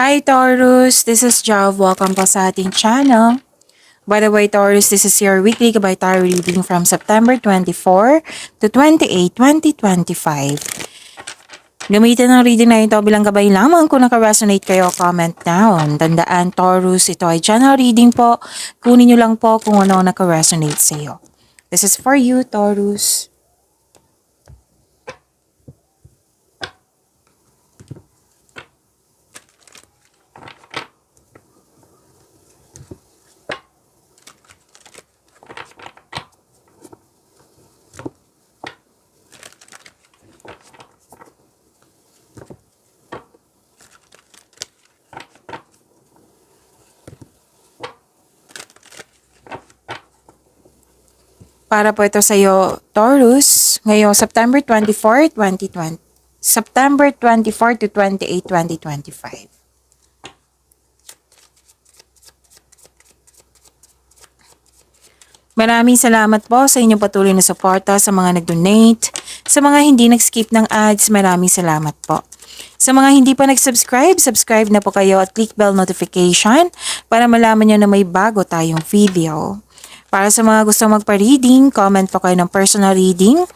Hi Taurus, this is Jav. Welcome po sa ating channel. By the way, Taurus, this is your weekly Gabay Tarot reading from September 24 to 28, 2025. Gamitin ang reading na ito bilang gabay lamang. Kung naka-resonate kayo, comment down. Tandaan, Taurus, ito ay general reading po. Kunin nyo lang po kung ano naka-resonate sa iyo. This is for you, Taurus. Para po ito sa iyo, Taurus, ngayong September 24, 2020. September 24 to 28, 2025. Maraming salamat po sa inyong patuloy na suporta, sa mga nag-donate, sa mga hindi nag-skip ng ads, maraming salamat po. Sa mga hindi pa nag-subscribe, subscribe na po kayo at click bell notification para malaman nyo na may bago tayong video. Para sa mga gusto magpa-reading, comment po kayo ng personal reading.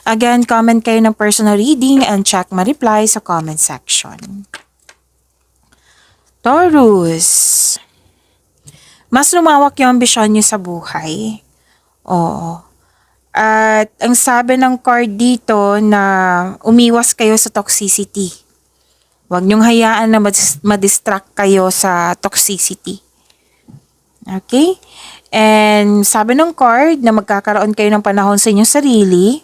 Again, comment kayo ng personal reading and check my reply sa comment section. Taurus, mas lumawak yung ambisyon nyo sa buhay. Oo. At ang sabi ng card dito na umiwas kayo sa toxicity. Huwag niyong hayaan na madistract kayo sa toxicity. Okay? And sabi ng card na magkakaroon kayo ng panahon sa inyong sarili.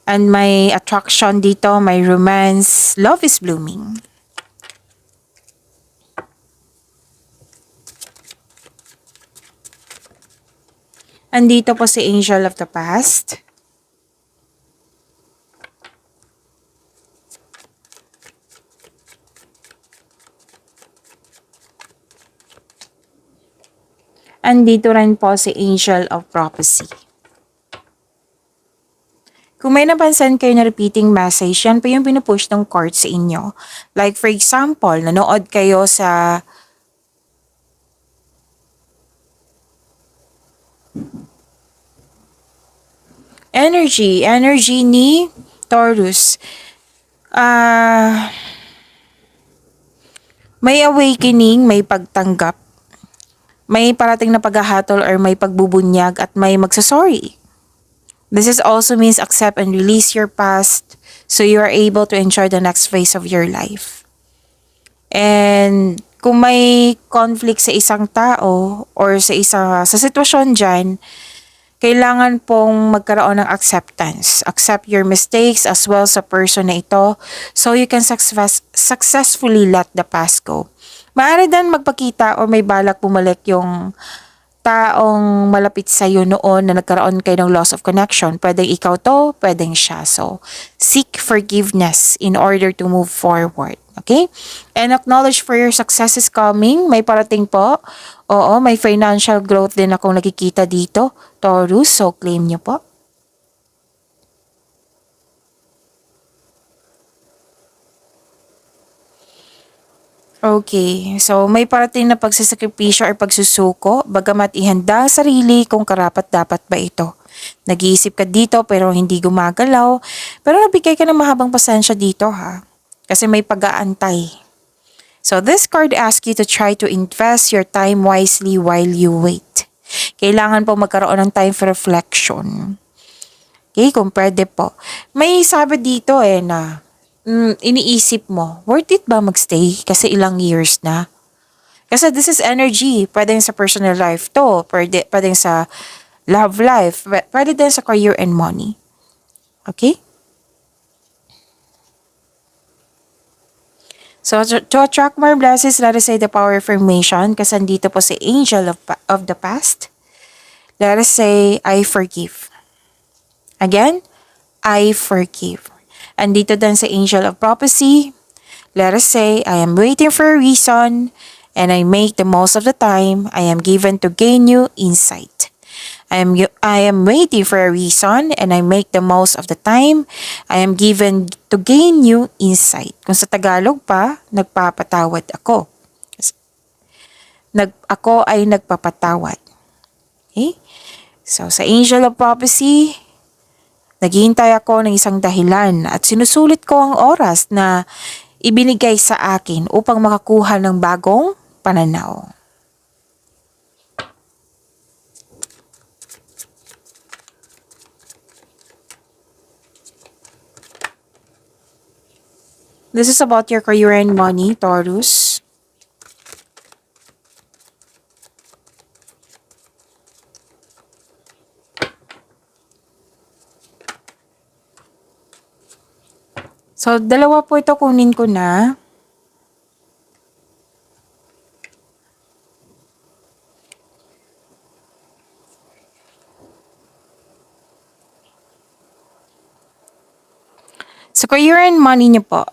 And may attraction dito, may romance, love is blooming. Andito po si Angel of the Past. Andito rin po si Angel of Prophecy. Kung may napansin kayo na repeating message, yan po yung pinupush ng card sa inyo. Like for example, nanood kayo sa energy ni Taurus. May awakening, may pagtanggap, may parating na paghahatol or may pagbubunyag at may magsasorry. This is also means accept and release your past so you are able to enjoy the next phase of your life. And kung may conflict sa isang tao or sa sitwasyon dyan, kailangan pong magkaroon ng acceptance. Accept your mistakes as well sa person na ito so you can successfully let the past go. Maaari din magpakita o may balak bumalik yung taong malapit sa iyo noon na nagkaroon kayo ng loss of connection. Pwedeng ikaw to, pwedeng siya. So, seek forgiveness in order to move forward. Okay? And acknowledge for your success is coming. May parating po. Oo, may financial growth din akong nakikita dito. Taurus, so claim nyo po. Okay, so may parating na pagsasakripisyo or pagsusuko, bagamat ihanda ang sarili kung karapat-dapat ba ito. Nag-iisip ka dito pero hindi gumagalaw, pero nabigay ka ng mahabang pasensya dito ha, kasi may pag-aantay. So this card asks you to try to invest your time wisely while you wait. Kailangan po magkaroon ng time for reflection. Okay, kung pwede po. May sabi dito na iniisip mo, worth it ba magstay kasi ilang years na? Kasi this is energy. Pwedeng sa personal life to. Pwedeng sa love life. Pwede din sa career and money. Okay? So, to attract more blessings, let us say the power of affirmation. Kasi andito po si Angel of the Past. Let us say, I forgive. Again, I forgive. Andito din sa Angel of Prophecy. Let us say, I am waiting for a reason and I make the most of the time I am given to gain new insight. I am waiting for a reason and I make the most of the time I am given to gain new insight. Kung sa Tagalog pa, nagpapatawad ako. Ako ay nagpapatawad. Okay? So, sa Angel of Prophecy, naghihintay ako ng isang dahilan at sinusulit ko ang oras na ibinigay sa akin upang makakuha ng bagong pananaw. This is about your career and money, Taurus. So, dalawa po ito, kunin ko na. Sa career and money niyo po,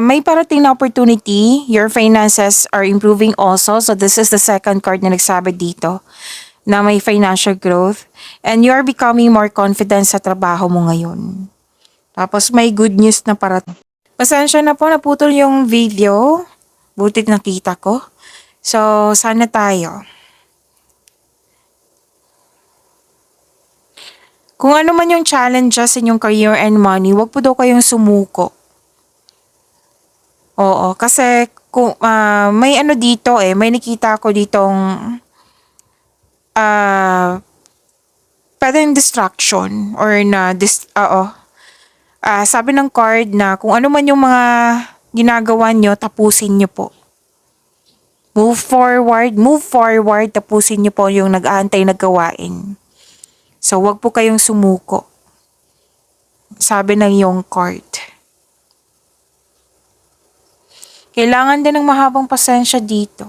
may parating na opportunity. Your finances are improving also. So this is the second card na nagsabi dito na may financial growth. And you are becoming more confident sa trabaho mo ngayon. Tapos may good news na parating. Pasensya na po, naputol yung video. Butit nakita ko. So, sana tayo. Kung ano man yung challenges sa inyong career and money, wag po daw kayong sumuko. Oo, kasi kung may ano dito may nakita ko ditong pwedeng distraction or sabi ng card na kung ano man yung mga ginagawa nyo, tapusin nyo po. Move forward, tapusin nyo po yung nag-aantay na gawain. So, wag po kayong sumuko. Sabi ng iyong card. Kailangan din ng mahabang pasensya dito.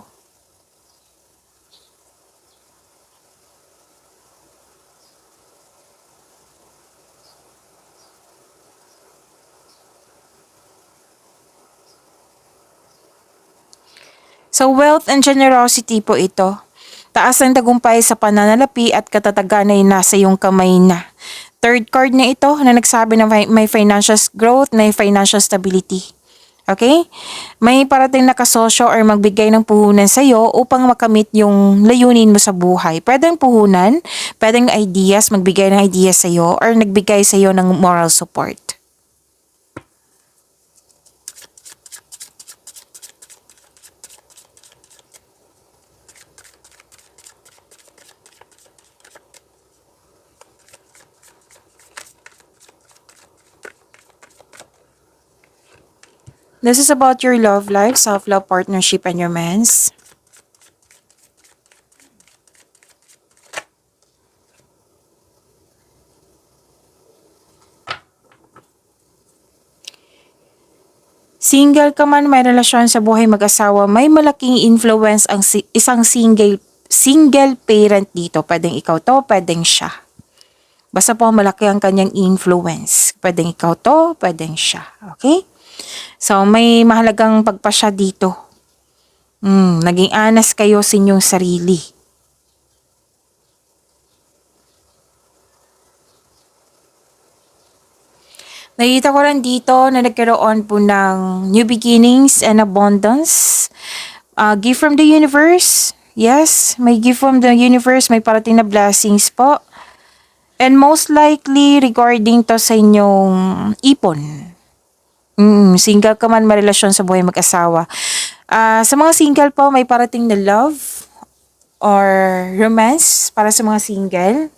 So, wealth and generosity po ito. Taas ng tagumpay sa pananalapi at katatagan ay nasa iyong kamay na. Third card na ito na nagsabi na may financial growth, may financial stability. Okay? May parating na kasosyo or magbigay ng puhunan sa iyo upang makamit yung layunin mo sa buhay. Pwedeng puhunan, pwedeng ideas, magbigay ng ideas sa iyo or nagbigay sa iyo ng moral support. This is about your love life, self-love, partnership, and romance. Single ka man, may relasyon sa buhay mag-asawa, may malaking influence ang isang single parent dito. Pwedeng ikaw to, pwedeng siya. Basta po malaki ang kanyang influence. Pwedeng ikaw to, pwedeng siya. Okay? So, may mahalagang pagpasya dito. Naging honest kayo sa inyong sarili. Nakita ko rin dito na nagkaroon po ng new beginnings and abundance. Gift from the universe. Yes, may gift from the universe. May parating na blessings po. And most likely regarding to sa inyong ipon. Single ka man, marelasyon sa buhay mag-asawa. Sa mga single po, may parating na love or romance para sa mga single.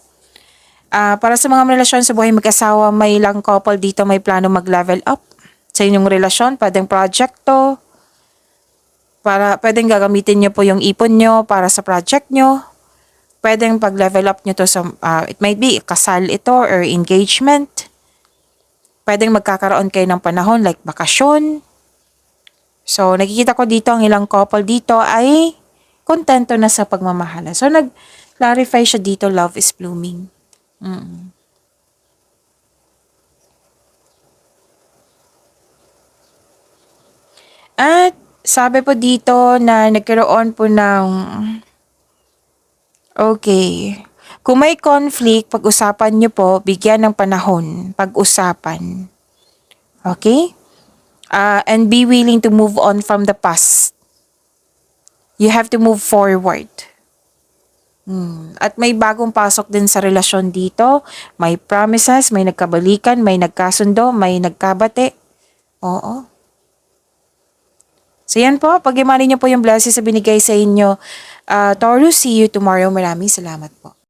Para sa mga relasyon sa buhay mag-asawa, may ilang couple dito may plano mag-level up sa inyong relasyon. Pwedeng project to. Pwedeng gagamitin nyo po yung ipon nyo para sa project nyo. Pwedeng pag-level up nyo to sa, it might be kasal ito or engagement. Pwedeng magkakaroon kayo ng panahon like bakasyon. So, nakikita ko dito ang ilang couple dito ay kontento na sa pagmamahala. So, nag-clarify siya dito, love is blooming. At sabi po dito na nagkaroon po ng okay. Kung may conflict, pag-usapan nyo po, bigyan ng panahon, pag-usapan. Okay? And be willing to move on from the past. You have to move forward. At may bagong pasok din sa relasyon dito. May promises, may nagkabalikan, may nagkasundo, may nagkabate. Oo. So yan po, pag-imani niyo po yung blessings na binigay sa inyo. Taurus, see you tomorrow. Maraming salamat po.